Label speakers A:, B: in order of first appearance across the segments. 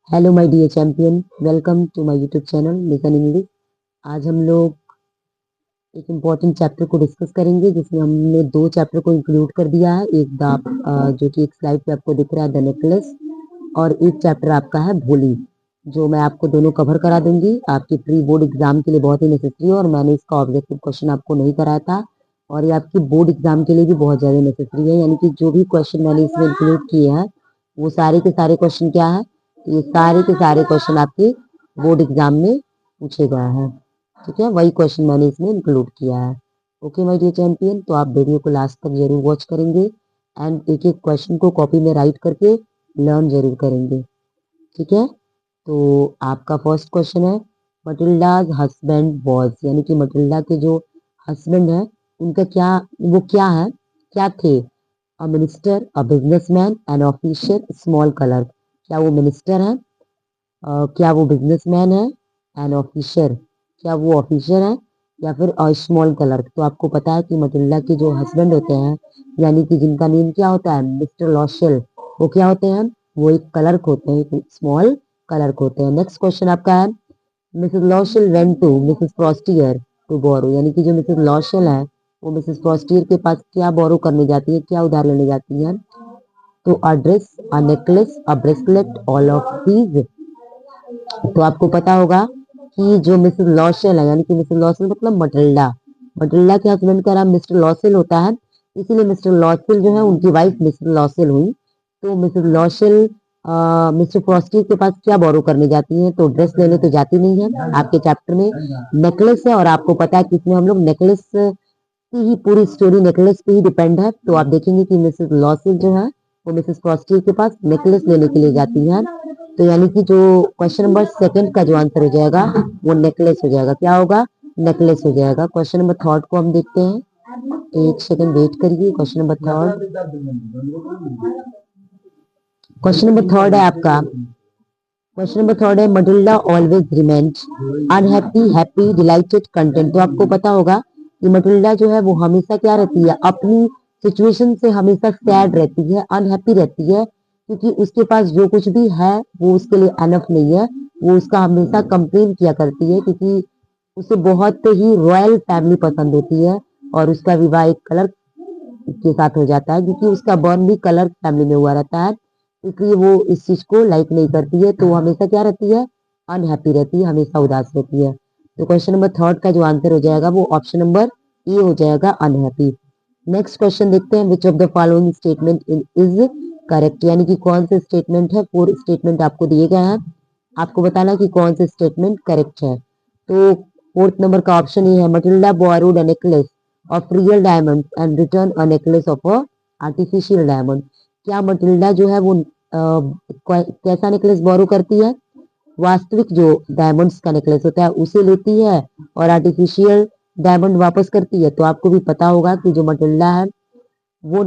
A: Hello my dear champion, welcome to my YouTube channel listen English. आज हम लोग एक इम्पॉर्टेंट चैप्टर को डिस्कस करेंगे जिसमें हमने दो चैप्टर को इंक्लूड कर दिया है। एक जो कि एक स्लाइड पे आपको दिख रहा है, द नेकलेस, और एक चैप्टर आपका है भोली, जो मैं आपको दोनों कवर करा दूंगी। आपके प्री बोर्ड एग्जाम के लिए बहुत ही नेसेसरी है और मैंने इसका ऑब्जेक्टिव क्वेश्चन आपको नहीं कराया था, और ये आपकी बोर्ड एग्जाम के लिए भी बहुत ज्यादा नेसेसरी है। यानी कि जो भी क्वेश्चन मैंने इसमें इंक्लूड किए हैं वो सारे के सारे क्वेश्चन क्या है, ये सारे के सारे क्वेश्चन आपके बोर्ड एग्जाम में पूछे गए हैं। ठीक है, वही क्वेश्चन मैंने इसमें इंक्लूड किया है। ओके माय डियर चैंपियन, तो आप वीडियो को लास्ट तक जरूर वॉच करेंगे एंड एक एक क्वेश्चन को कॉपी में राइट करके लर्न जरूर करेंगे। ठीक है, तो आपका फर्स्ट क्वेश्चन है, मटिल्डाज हस्बैंड वॉज, यानी कि मटिल्डा के जो हस्बैंड है उनका क्या, वो क्या है, क्या थे? A minister, a businessman, an official, small colour. क्या वो मिनिस्टर है? क्या वो बिजनेसमैन है? एन ऑफिसर, क्या वो ऑफिसर है? या फिर स्मॉल क्लर्क। तो आपको पता है कि मटिल्डा के जो हस्बैंड होते हैं, यानी कि जिनका नेम क्या होता है, मिस्टर लॉशल, वो क्या होते हैं? वो एक क्लर्क होते हैं, एक स्मॉल क्लर्क होते हैं। नेक्स्ट क्वेश्चन आपका है, Mrs Loisel went to Mrs Forestier to borrow, यानी कि जो मिसेस लॉशल है वो मिसेस फ्रॉस्टियर के पास क्या बोरो करने जाती है, क्या उधार लेने जाती है? तो a dress, a necklace, a bracelet, all of these. तो आपको पता होगा कि जो मिसेस लॉशल है, यानी कि मिसेस लॉशल मतलब मटिल्डा, मटिल्डा के हस्बैंड का नाम मिस्टर लॉशल होता है, इसीलिए मिस्टर लॉशल जो है उनकी वाइफ मिसेस लॉशल हुई। तो मिसेस लॉशल मिस्टर फ्रॉस्टी के पास क्या बोरो करने जाती है? तो ड्रेस लेने तो जाती नहीं है, आपके चैप्टर में नेकलेस है और आपको पता है कि इसमें हम लोग नेकलेस की ही पूरी स्टोरी नेकलेस पे ही डिपेंड है। तो आप देखेंगे कि मिसेस लॉसल जो है वो मिसेस फ्रॉस्टी के पास नेकलेस लेने के लिए जाती है। तो यानी कि जो क्वेश्चन नंबर सेकंड का जो आंसर हो जाएगा वो नेकलेस हो जाएगा। क्या होगा? नेकलेस हो जाएगा। क्वेश्चन नंबर थर्ड को हम देखते हैं, एक सेकंड वेट करिए। Question number third, question number third है आपका, क्वेश्चन नंबर थर्ड है, Matilda always remained unhappy, happy, dilated, content. तो आपको पता होगा कि मटिल्डा जो है वो हमेशा क्या रहती है, अपनी सिचुएशन से हमेशा सैड रहती है, अनहैप्पी रहती है, क्योंकि उसके पास जो कुछ भी है वो उसके लिए अनफ नहीं है। वो उसका हमेशा कंप्लेन किया करती है क्योंकि उसे बहुत ही रॉयल फैमिली पसंद होती है और उसका विवाह एक कलर के साथ हो जाता है, क्योंकि उसका बर्न भी कलर फैमिली में हुआ रहता है, इसलिए वो इस चीज को लाइक नहीं करती है। तो वो हमेशा क्या रहती है? अनहैप्पी रहती है, हमेशा उदास रहती है। तो क्वेश्चन नंबर थर्ड का जो आंसर हो जाएगा वो ऑप्शन नंबर ए हो जाएगा, अनहैप्पी। नेक्स्ट क्वेश्चन देखते हैं, which of the following statement is correct, यानी कि कौन से स्टेटमेंट है, फोर स्टेटमेंट आपको दिए गए हैं, आपको बताना कि कौन से स्टेटमेंट करेक्ट है। तो फोर्थ नंबर का ऑप्शन ये है, Matilda borrowed a necklace of real diamond and return a necklace of a artificial diamond. क्या मटिल्डा जो है वो कैसा नेकलेस बोरो करती है? वास्तविक जो डायमंड्स का नेकलेस होता है उसे लेती है और आर्टिफिशियल डायमंड वापस करती है। तो आपको भी पता होगा कि जो मटिल्डा है वो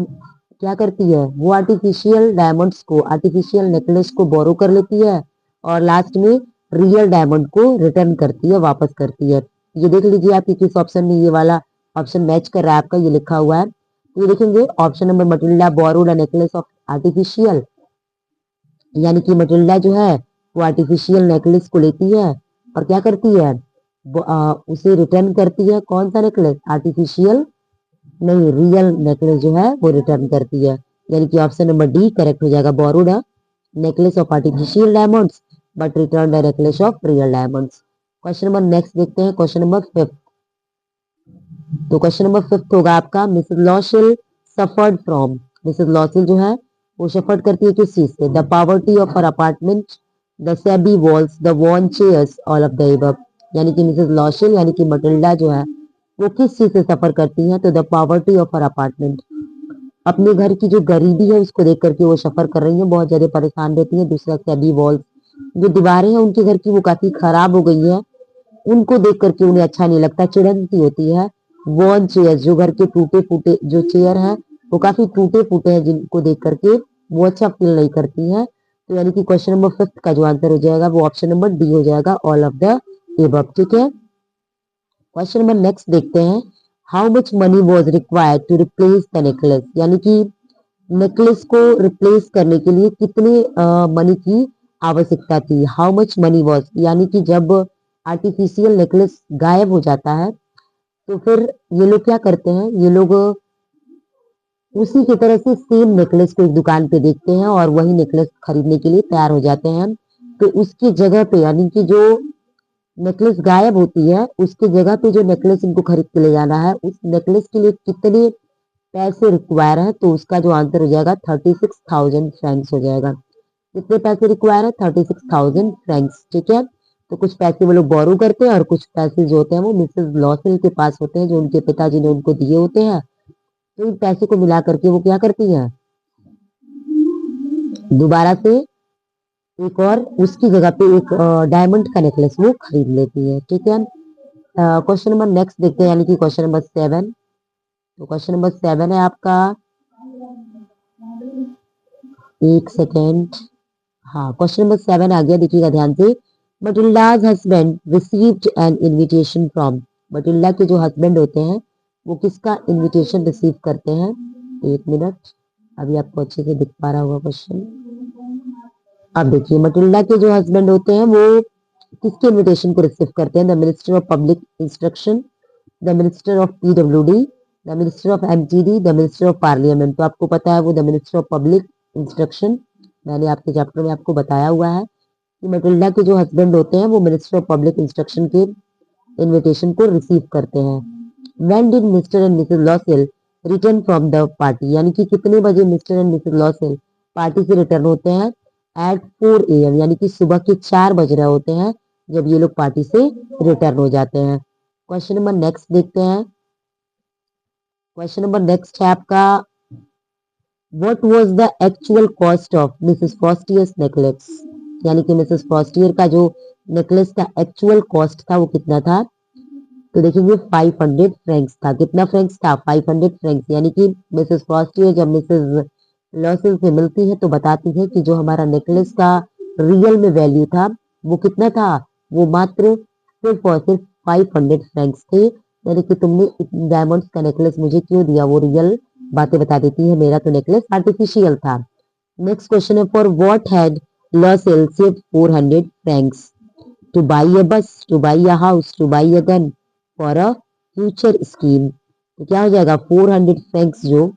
A: क्या करती है, वो आर्टिफिशियल डायमंड्स को, आर्टिफिशियल नेकलेस को बोरो कर लेती है और लास्ट में रियल डायमंड को रिटर्न करती है, वापस करती है। ये देख लीजिए आपकी किस ऑप्शन में ये वाला ऑप्शन मैच कर रहा है, आपका ये लिखा हुआ है। तो ये देखेंगे option number, Matilda borrowed a necklace of artificial, यानी कि मटिल्डा जो है वो आर्टिफिशियल नेकलेस को लेती है और क्या करती है, उसे रिटर्न करती है। कौन सा नेकलेस? आर्टिफिशियल नहीं, रियल नेकलेस जो है वो रिटर्न करती है, यानी कि ऑप्शन नंबर डी करेक्ट हो जाएगा, borrowed necklace of artificial diamonds but return the necklace of real diamonds. Question number next देखते हैं, क्वेश्चन नंबर फिफ्थ। तो क्वेश्चन नंबर फिफ्थ होगा आपका, Mrs Loisel suffered from, Mrs Loisel जो है वो सफर्ड करती है किस चीज से? The poverty of her apartment, the shabby walls, the worn chairs, all of the above. यानी कि मिसेस लॉशल यानी कि मटिल्डा जो है वो किस चीज से सफर करती है? तो the poverty of her apartment, अपने घर की जो गरीबी है उसको देख करके वो सफर कर रही है, बहुत ज्यादा परेशान रहती है। दूसरा सैबी वॉल्स, जो दीवारें हैं उनके घर की वो काफी खराब हो गई है, उनको देख करके उन्हें अच्छा नहीं लगता, चिढ़न सी होती है। वॉन चेयर, जो घर के टूटे फूटे जो चेयर है वो काफी टूटे फूटे हैं, जिनको देख करके वो अच्छा फील नहीं करती है। तो यानी कि क्वेश्चन नंबर फिफ्थ का जो आंसर हो जाएगा वो ऑप्शन नंबर डी हो जाएगा, ऑल ऑफ द एबव। ठीक है, क्वेश्चन नंबर नेक्स्ट देखते हैं, how much money was required to replace the necklace, यानी कि नेकलेस को रिप्लेस करने के लिए कितने मनी की आवश्यकता थी? हाउ मच मनी वॉज, यानी कि जब आर्टिफिशियल नेकलेस गायब हो जाता है तो फिर ये लोग क्या करते हैं, ये लोग उसी की तरह से सेम नेकलेस को एक दुकान पे देखते हैं और वही नेकलेस खरीदने के लिए तैयार हो जाते हैं। तो उसकी जगह पे, यानी कि जो नेकलेस गायब होती है उसकी जगह पे जो नेकलेस इनको खरीद के ले जाना है, उस नेकलेस के लिए कितने पैसे रिक्वायर है? तो उसका जो आंसर हो जाएगा 36,000 फ्रैंक्स हो जाएगा। कितने पैसे रिक्वायर है? 36,000 फ्रैंक्स। ठीक है, तो कुछ पैसे वो लोग बोरो करते हैं और कुछ पैसे जो होते हैं वो मिसेस लॉसल के पास होते हैं, जो उनके पिताजी ने उनको दिए होते हैं। तो इन पैसे को मिला करके वो क्या करती हैं, दोबारा से एक और उसकी जगह पे एक डायमंड का नेकलेस वो खरीद लेती है। ठीक है, क्वेश्चन नंबर नेक्स्ट देखते हैं, यानी कि क्वेश्चन नंबर 7। तो क्वेश्चन नंबर 7 है आपका, एक सेकेंड, हाँ क्वेश्चन नंबर 7 आ गया, देखिएगा ध्यान से। Matilda's husband received an invitation from, Matilda के जो हस्बैंड होते हैं वो किसका इनविटेशन रिसीव करते हैं? एक मिनट, अभी आपको अच्छे से दिख पा रहा होगा क्वेश्चन। अब देखिए, मटिल्डा के जो हस्बैंड होते हैं वो किसके इनविटेशन को रिसीव करते हैं? The minister of public instruction, the minister of PWD, the minister of MTD, the minister of parliament. तो आपको पता है वो the minister of public instruction, मैंने आपके चैप्टर में आपको बताया हुआ है कि मटिल्डा के जो हस्बैंड होते हैं वो मिनिस्टर ऑफ पब्लिक इंस्ट्रक्शन के इनविटेशन को रिसीव करते हैं। When did mister and Mrs LaSalle return from the party, यानी कि कितने बजे mister and Mrs LaSalle party से रिटर्न होते हैं? एट 4 AM, यानी कि सुबह के 4 बज रहे होते हैं जब ये लोग पार्टी से रिटर्न हो जाते हैं। क्वेश्चन नंबर नेक्स्ट देखते हैं। क्वेश्चन नंबर नेक्स्ट है आपका, what was the actual cost of Mrs Forestier's necklace, यानी कि मिसेस फॉस्टियर का जो नेकलेस का एक्चुअल कॉस्ट था वो कितना था? तो देखेंगे 500 फ्रैंक्स था। कितना फ्रैंक्स था? 500 फ्रैंक्स, यानी कि मिसेस फॉस्टियर जब मिसेस लॉसेल से मिलती है तो बताती है कि जो हमारा नेकलेस का रियल में वैल्यू था वो कितना था? वो मात्र सिर्फ और सिर्फ 500 फ्रैंक्स थे। यानी कि तुमने डायमंड्स का नेकलेस मुझे क्यों दिया? वो रियल बातें बता देती है, मेरा तो नेकलेस आर्टिफिशियल था। नेक्स्ट क्वेश्चन है, for what had Loisel saved 400 francs? To buy a bus, to buy a house, to buy a gun, for a future scheme. तो क्या हो जाएगा? 400 फ्रैंक्स जो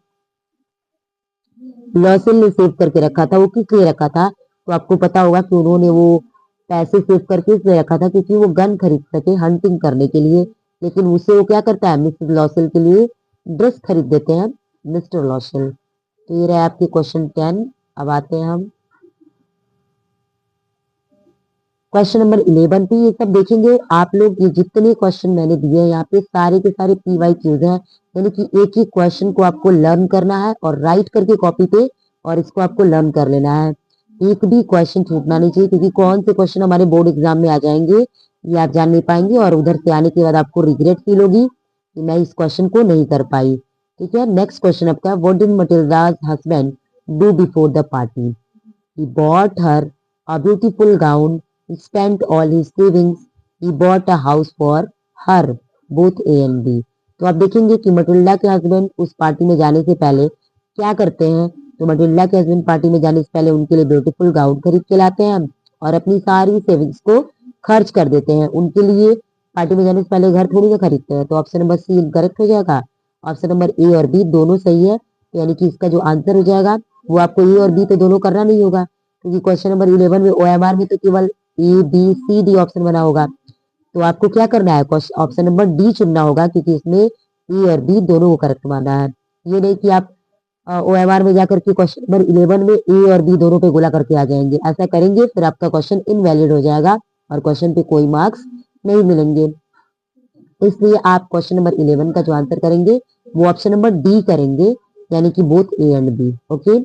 A: लॉसेल ने सेव करके रखा था वो किस लिए रखा था? तो आपको पता होगा कि उन्होंने वो पैसे सेव करके इसलिए रखा था क्योंकि वो गन खरीद सके हंटिंग करने के लिए। लेकिन उसे वो क्या करता है, मिसेस लॉसेल के लिए ड्रेस खरीद देते हैं मिस्टर लॉसेल। तो ये रहा आपके क्वेश्चन 10। अब आते हैं हम क्वेश्चन नंबर 11 पे। ये सब देखेंगे आप लोग, ये जितने क्वेश्चन मैंने दिए हैं यहाँ पे सारे के सारे PYQs हैं, यानी कि एक ही क्वेश्चन को आपको लर्न करना है और राइट करके कॉपी पे और इसको आपको लर्न कर लेना है। एक भी क्वेश्चन छूटना नहीं चाहिए, क्योंकि कौन से क्वेश्चन हमारे बोर्ड एग्जाम में आ जाएंगे ये आप जान नहीं पाएंगे और उधर से आने के बाद आपको रिग्रेट फील होगी कि मैं इस क्वेश्चन को नहीं कर पाई। ठीक है, नेक्स्ट क्वेश्चन आपका, what did Matilda's husband do before the party? He bought her a beautiful gown, he spent all his savings, he bought a house for her, both A and B। तो आप देखेंगे कि Matilda के husband उस party में जाने से पहले क्या करते हैं? तो मटिल्डा के हस्बैंड पार्टी में जाने से पहले उनके लिए ब्यूटीफुल गाउन खरीद के लाते हैं और अपनी सारी सेविंग्स को खर्च कर देते हैं। उनके लिए पार्टी में जाने से पहले घर थोड़ी ना खरीदते हैं। तो ऑप्शन नंबर सी इनकरेक्ट हो जाएगा। ऑप्शन नंबर ए और बी दोनों सही है, तो यानी कि इसका जो आंसर हो जाएगा वो आपको ए और बी तो दोनों करना नहीं होगा, क्योंकि क्वेश्चन नंबर 11 में OMR में तो केवल ABCD ऑप्शन बना होगा। तो आपको क्या करना है, ऑप्शन नंबर डी चुनना होगा, क्योंकि इसमें ए और बी दोनों को करेक्ट माना है। ये नहीं कि आप OMR में जाकर के क्वेश्चन नंबर 11 में ए और बी दोनों पे गोला करके आ जाएंगे। ऐसा करेंगे फिर आपका क्वेश्चन इनवैलिड हो जाएगा और क्वेश्चन पे कोई मार्क्स नहीं मिलेंगे। इसलिए आप क्वेश्चन नंबर 11 का जो आंसर करेंगे वो ऑप्शन नंबर डी करेंगे, यानी कि both A and B. Okay,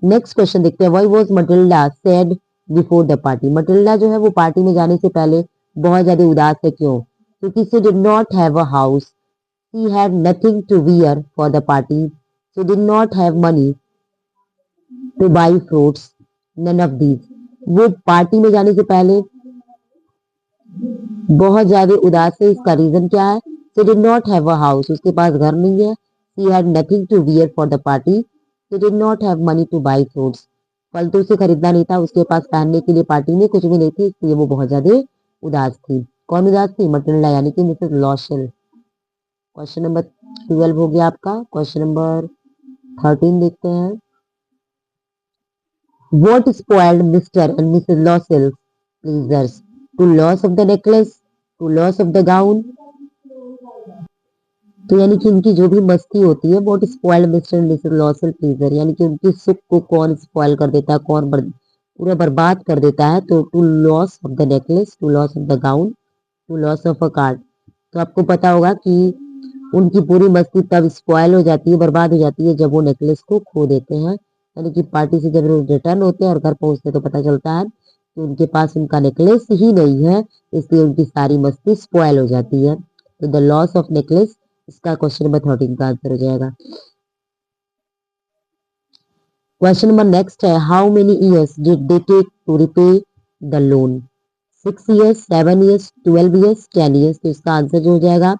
A: next question देखते हैं, why was Matilda sad before the party? Matilda जो है वो पार्टी में जाने से पहले बहुत ज्यादा उदास है, क्यों? क्योंकि she did not have a house, she had nothing to wear for the party, she did not have money to buy fruits, none of these. वो पार्टी में जाने से पहले बहुत ज्यादा उदास है। इसका रीजन क्या है? She did not have a house, उसके पास घर नहीं है। She had nothing to wear for the party, she did not have money to buy fruits, फालतू से खरीदना नहीं था, उसके पास पहनने के लिए पार्टी में कुछ भी नहीं थी, इसलिए वो बहुत ज्यादा उदास थी। कौन उदास थी? मटिल्डा यानी कि मिसेस लॉशल। क्वेश्चन नंबर 12 हो गया आपका। क्वेश्चन नंबर 13 देखते हैं। What spoiled Mr. and Mrs. Lawsell's pleasures? To loss of the necklace, to loss of the gown। तो यानी कि उनकी जो भी मस्ती होती है, what spoiled mister and Mrs लॉसल pleaser, यानी कि उनकी सुख को कौन स्पॉइल कर देता है, कौन पूरा बर्बाद कर देता है। तो to loss of the necklace, to loss of the gown, to loss of a card. तो आपको पता होगा कि उनकी पूरी मस्ती तब स्पॉइल हो जाती है, बर्बाद हो जाती है, जब वो नेकलेस को खो देते हैं। यानी कि पार्टी से जब रिटर्न होते हैं और घर पहुंचते हैं तो पता चलता है कि उनके पास उनका नेकलेस ही नहीं है, इसलिए उनकी सारी मस्ती स्पॉइल हो जाती है। तो द लॉस ऑफ नेकलेस इसका क्वेश्चन नंबर 13 का आंसर हो जाएगा। क्वेश्चन नंबर नेक्स्ट है, how many years did they take to repay the loan? 6 years, 7 years, 12 years, 10 years. तो इसका आंसर जो हो जाएगा,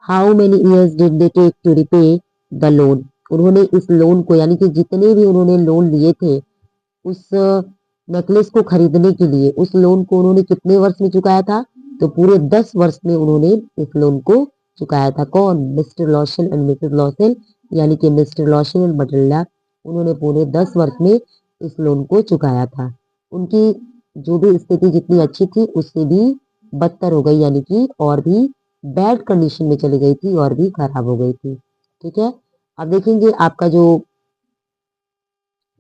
A: how many years did they take to repay the loan. उन्होंने इस लोन को, यानी कि जितने भी उन्होंने लोन लिए थे उस नेकलेस को खरीदने के लिए, उस लोन को उन्होंने कितने वर्ष में चुकाया था? तो पूरे 10 वर्ष में उन्होंने इस लोन को चुकाया था। कौन? मिस्टर लॉशल एंड मिसेस लॉशल, यानी कि मिस्टर लॉशल एंड मटिल्डा, उन्होंने पूरे 10 वर्ष में इस लोन को चुकाया था। उनकी जो भी स्थिति जितनी अच्छी थी उससे भी बदतर हो गई, यानी कि और भी बैड कंडीशन में चली गई थी और भी खराब हो गई थी। ठीक है, अब देखेंगे आपका जो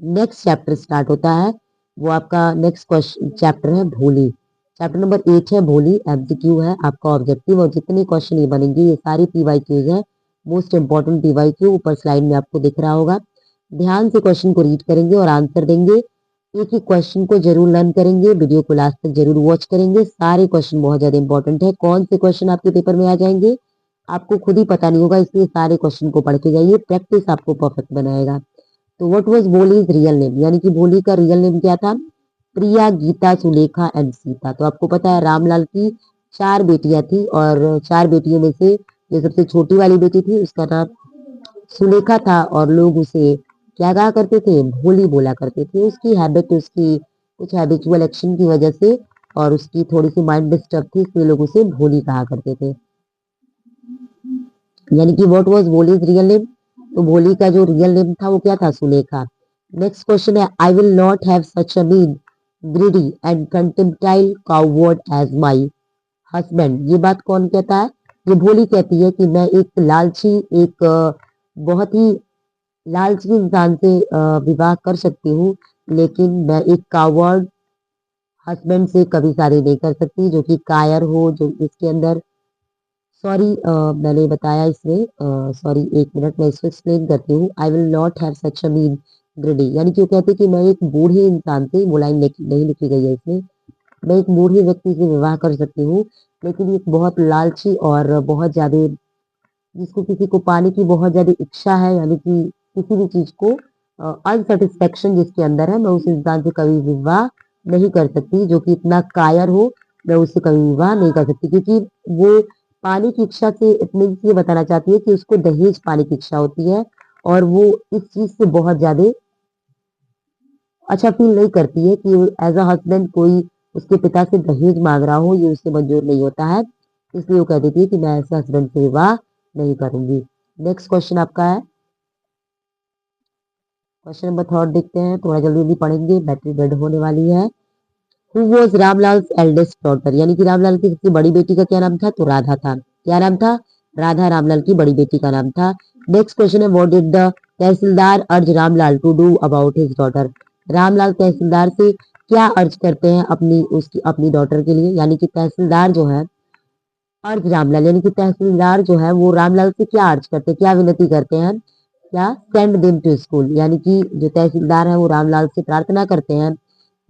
A: नेक्स्ट चैप्टर स्टार्ट होता है, वो आपका नेक्स्ट क्वेश्चन चैप्टर है भोली। चैप्टर नंबर 8 है भोली। एमसीक्यू है आपका ऑब्जेक्टिव, और जितने क्वेश्चन ये बनेंगे ये सारी पीवाईक्यूज है, मोस्ट इंपॉर्टेंट पीवाईक्यू ऊपर स्लाइड में आपको दिख रहा होगा। ध्यान से क्वेश्चन को रीड करेंगे और आंसर देंगे। एक एक क्वेश्चन को जरूर लर्न करेंगे, वीडियो को लास्ट तक जरूर वॉच करेंगे। सारे क्वेश्चन बहुत ज्यादा इंपॉर्टेंट है। कौन से क्वेश्चन आपके पेपर में आ जाएंगे आपको खुद ही पता नहीं होगा, इसलिए सारे क्वेश्चन को पढ़ के जाइए, प्रैक्टिस आपको परफेक्ट बनाएगा। तो what was Bholi's real name, यानी कि भोली का रियल नेम क्या था? प्रिया, गीता, सुलेखा एंड सीता। तो आपको पता है रामलाल की 4 बेटियां थी, और 4 बेटियों में से जो सबसे छोटी वाली बेटी थी उसका नाम सुलेखा था, और लोग उसे क्या कहा करते थे? भोली बोला करते थे। उसकी हैबिट, उसकी कुछ हैबिचुअल एक्शन की वजह से और उसकी थोड़ी सी माइंड डिस्टर्ब थी, इसलिए लोग उसे भोली कहा करते थे। यानी कि what was Bholi's real name? तो भोली का जो रियल नेम था वो क्या था? सुलेखा। नेक्स्ट क्वेश्चन है, I will not have such a mean, greedy and contemptible coward as my husband. ये बात कौन कहता है? ये भोली कहती है कि मैं एक लालची, एक बहुत ही लालची इंसान से विवाह कर सकती हूँ, लेकिन मैं एक कावर्ड हस्बैंड से कभी शादी नहीं कर सकती, जो कि कायर हो, जो इसके अंदर, सॉरी मैंने बताया इसमें, सॉरी एक मिनट मैं इसको एक्सप्लेन करती हूँ। आई will not have such a mean greedy, यानी कि वो कहते हैं कि मैं एक बूढ़े इंसान से, वो लाइन नहीं लिखी गई है इसमें, मैं एक बूढ़े व्यक्ति से विवाह कर सकती हूँ, लेकिन एक बहुत लालची और बहुत ज्यादा, जिसको किसी को पाने की बहुत ज्यादा इच्छा है, यानी कि किसी भी चीज को अनसेटिस्फेक्शन जिसके अंदर है, मैं उस इंसान से कभी विवाह नहीं कर सकती। जो कि इतना कायर हो, मैं उससे कभी विवाह नहीं कर सकती, क्योंकि वो पाने की इच्छा से इतने ये बताना चाहती है कि उसको दहेज पाने की इच्छा होती है, और वो इस चीज से बहुत ज्यादा अच्छा फील नहीं करती है कि एज अ हस्बैंड कोई उसके पिता से दहेज मांग रहा हो, ये उससे मंजूर नहीं होता है, इसलिए वो कह देती है कि मैं ऐसे हस्बैंड से विवाह नहीं करूंगी। नेक्स्ट क्वेश्चन आपका है क्वेश्चन नंबर 3 देखते हैं, थोड़ा जल्दी जल्दी पढ़ेंगे, बैटरी डेड होने वाली है। Who was Ramlal eldest daughter, यानी कि रामलाल की सबसे बड़ी बेटी का क्या नाम था? तो राधा था। क्या नाम था? राधा रामलाल की बड़ी बेटी का नाम था। नेक्स्ट क्वेश्चन है, what did the tehsildar urge Ramlal to do about his daughter. Ramlal tehsildar से क्या अर्ज करते हैं अपनी डॉटर के लिए, यानी कि तहसीलदार जो है अर्ज रामलाल, यानी कि तहसीलदार जो है वो रामलाल से क्या अर्ज करते हैं, क्या विनती करते हैं? क्या? सेंड देम टू स्कूल, यानी कि जो तहसीलदार है वो रामलाल से प्रार्थना करते हैं,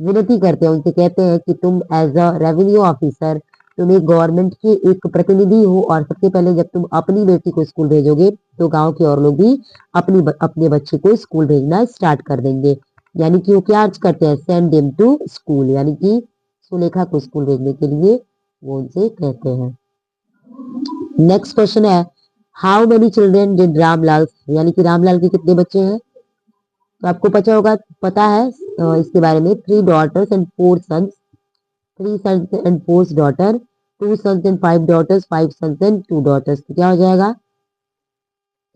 A: विनती करते हैं, उनसे कहते हैं कि तुम एज अ रेवेन्यू ऑफिसर, तुम एक गवर्नमेंट के एक प्रतिनिधि हो, और सबसे पहले जब तुम अपनी बेटी को स्कूल भेजोगे तो गांव के और लोग भी अपने बच्चे को स्कूल भेजना स्टार्ट कर देंगे। यानी कि वो क्या अर्ज करते हैं? सेंड देम टू स्कूल, यानी कि सुलेखा को स्कूल भेजने के लिए वो उनसे कहते हैं। नेक्स्ट क्वेश्चन है, how many children did Ramlal, यानी कि रामलाल के कितने बच्चे हैं? तो आपको पता है इसके बारे में, 3 daughters and 4 sons, 3 sons and 4 daughters, 2 sons and 5 daughters, 5 sons and 2 daughters। तो क्या हो जाएगा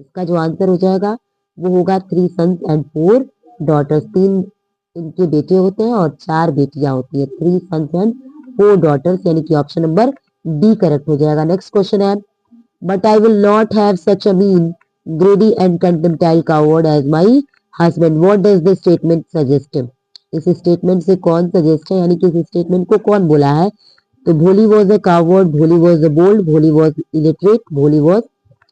A: इसका जो आंसर हो जाएगा वो होगा 3 sons and 4 daughters। 3 इनके बेटे होते हैं और 4 बेटियां होती है, 3 sons and 4 daughters, यानी कि ऑप्शन नंबर डी करेक्ट हो जाएगा। नेक्स्ट क्वेश्चन है, but I will not have such a mean greedy and contemptible coward as my husband, what does this statement suggest. इस स्टेटमेंट से कौन सजेस्ट है, यानी कि इस स्टेटमेंट को कौन बोला है। तो भोली वॉज अ कावर्ड, भोली वॉज अ बोल्ड, भोली वॉज इलिटरेट, भोली वॉज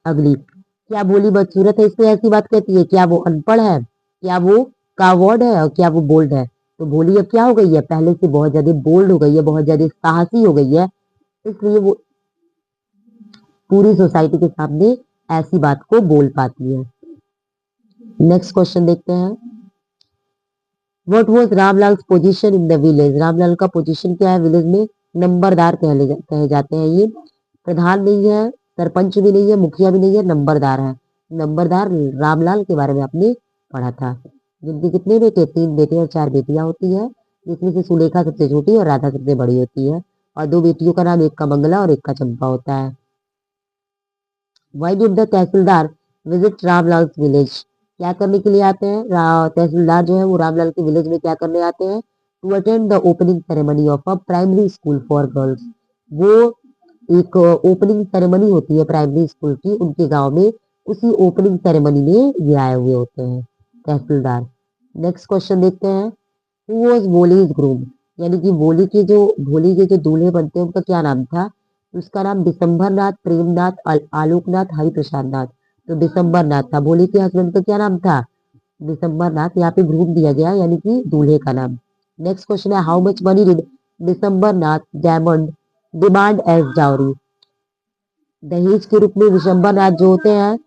A: अगली। क्या भोली बदसूरत है इसलिए ऐसी बात कहती है, क्या वो अनपढ़ है, क्या वो कावर्ड है, और क्या वो बोल्ड है। तो भोली अब क्या हो गई है, पहले से बहुत ज्यादा बोल्ड हो गई है, बहुत ज्यादा साहसी हो गई है, इसलिए वो पूरी सोसाइटी के सामने ऐसी बात को बोल पाती है। नेक्स्ट क्वेश्चन देखते हैं, what was Ramlal position in the village. Ramlal का पोजीशन क्या है विलेज में, नंबरदार कहे जाते हैं। ये प्रधान नहीं है, सरपंच भी नहीं है, मुखिया भी नहीं है, नंबरदार है। नंबरदार रामलाल के बारे में आपने पढ़ा था, जिनके कितने बेटे, 3 बेटे और 4 बेटियां होती है, जिसमें से सुलेखा सबसे छोटी और राधा सबसे बड़ी होती है, और 2 बेटियों का नाम, एक का मंगला और एक का चंपा होता है। Why did the tehsildar visit Ramlal village. क्या करने के लिए आते हैं, तहसीलदार जो है वो रामलाल के विलेज में क्या करने आते हैं, to attend the opening ceremony of a primary school for girls. वो एक ओपनिंग सेरेमनी होती है प्राइमरी स्कूल की उनके गांव में, उसी ओपनिंग सेरेमनी में ये आए हुए होते हैं तहसीलदार। नेक्स्ट क्वेश्चन देखते हैं, हु वाज वोलीज ग्रूम, यानी कि भोली के जो दूल्हे बनते हैं उनका क्या नाम था। उसका नाम दिसंबर नाथ, प्रेमनाथ, आलोकनाथ, हरिप्रसाद नाथ। तो दिसंबर नाथ था, भोली के हस्बैंड का क्या नाम था, दिसंबर नाथ। यहाँ पे ग्रुप दिया गया यानी कि दूल्हे का नाम। नेक्स्ट क्वेश्चन है, how much money did Dishambar Nath diamond demand as dowry. दहेज के रूप में दिसंबर नाथ जो होते हैं,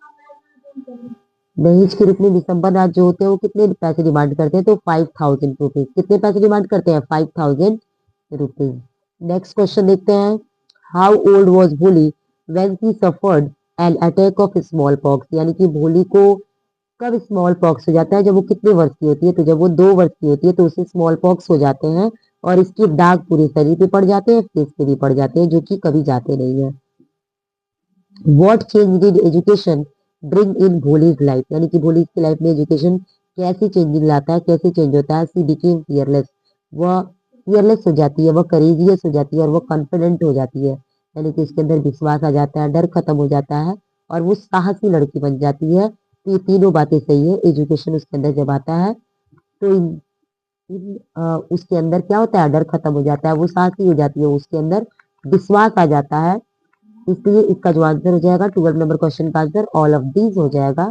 A: दहेज के रूप में दिसंबर नाथ जो होते हैं वो कितने पैसे डिमांड करते हैं, तो 5000 रुपीज। कितने पैसे डिमांड करते हैं, 5000 रुपीज। नेक्स्ट क्वेश्चन देखते हैं, हाउ ओल्ड वॉज भोली when she suffered an attack of small pox, यानी कि भोली को कब स्मॉल पॉक्स हो जाता है, जब वो कितने वर्ष की होती है, तो जब वो 2 वर्ष की होती है तो उसे स्मॉल पॉक्स हो जाते हैं, और इसके दाग पूरे शरीर पे पड़ जाते हैं, फेस पे भी पड़ जाते हैं, जो कि कभी जाते नहीं है। What change did education bring in Bholi's life, यानी कि भोली की लाइफ में एजुकेशन कैसी चेंजिंग लाता है, कैसे चेंज होता है। सी बिकेम फियरलेस, वह फियरलेस हो जाती है, वह करेजियस हो जाती है, और वह कॉन्फिडेंट हो जाती है, यानी कि उसके अंदर विश्वास आ जाता है, डर खत्म हो जाता है, और वो साहसी लड़की बन जाती है। तो ये तीनों बातें सही है, एजुकेशन उसके अंदर जब आता है तो उसके अंदर क्या होता है, डर खत्म हो जाता है, वो साहसी हो जाती है, उसके अंदर विश्वास आ जाता है। इसलिए इसका जो आंसर हो जाएगा 12 नंबर क्वेश्चन का आंसर ऑल ऑफ दीज हो जाएगा।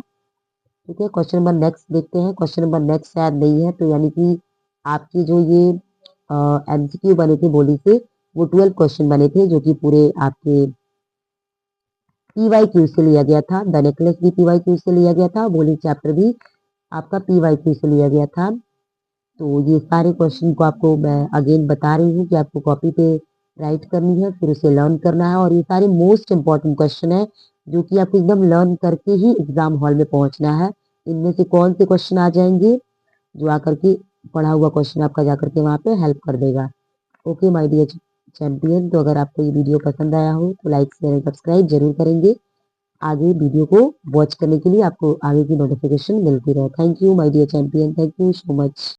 A: ठीक है, क्वेश्चन नंबर नेक्स्ट देखते हैं। क्वेश्चन नंबर नेक्स्ट शायद नहीं है, तो यानी कि आपकी जो ये एमसीक्यू बने थे बोली से, वो 12 क्वेश्चन बने थे, जो कि पूरे आपके पीवाईक्यू से लिया गया था। द नेकलेस भी पीवाईक्यू से लिया गया था, बोली चैप्टर भी आपका पीवाईक्यू से लिया गया था। तो ये सारे क्वेश्चन को आपको मैं अगेन बता रही हूँ कि आपको कॉपी पे राइट करनी है, फिर उसे लर्न करना है, और ये सारे मोस्ट इंपॉर्टेंट क्वेश्चन है जो कि आपको एकदम लर्न करके ही एग्जाम हॉल में पहुंचना है। इनमें से कौन से क्वेश्चन आ जाएंगे जो आकर के पढ़ा हुआ क्वेश्चन आपका जाकर के वहां पे हेल्प कर देगा। ओके माय डियर चैंपियन, तो अगर आपको ये वीडियो पसंद आया हो तो लाइक शेयर एंड सब्सक्राइब जरूर करेंगे। आगे वीडियो को वॉच करने के लिए आपको आगे की नोटिफिकेशन मिलती रहे। Thank you my dear champion, thank you so much.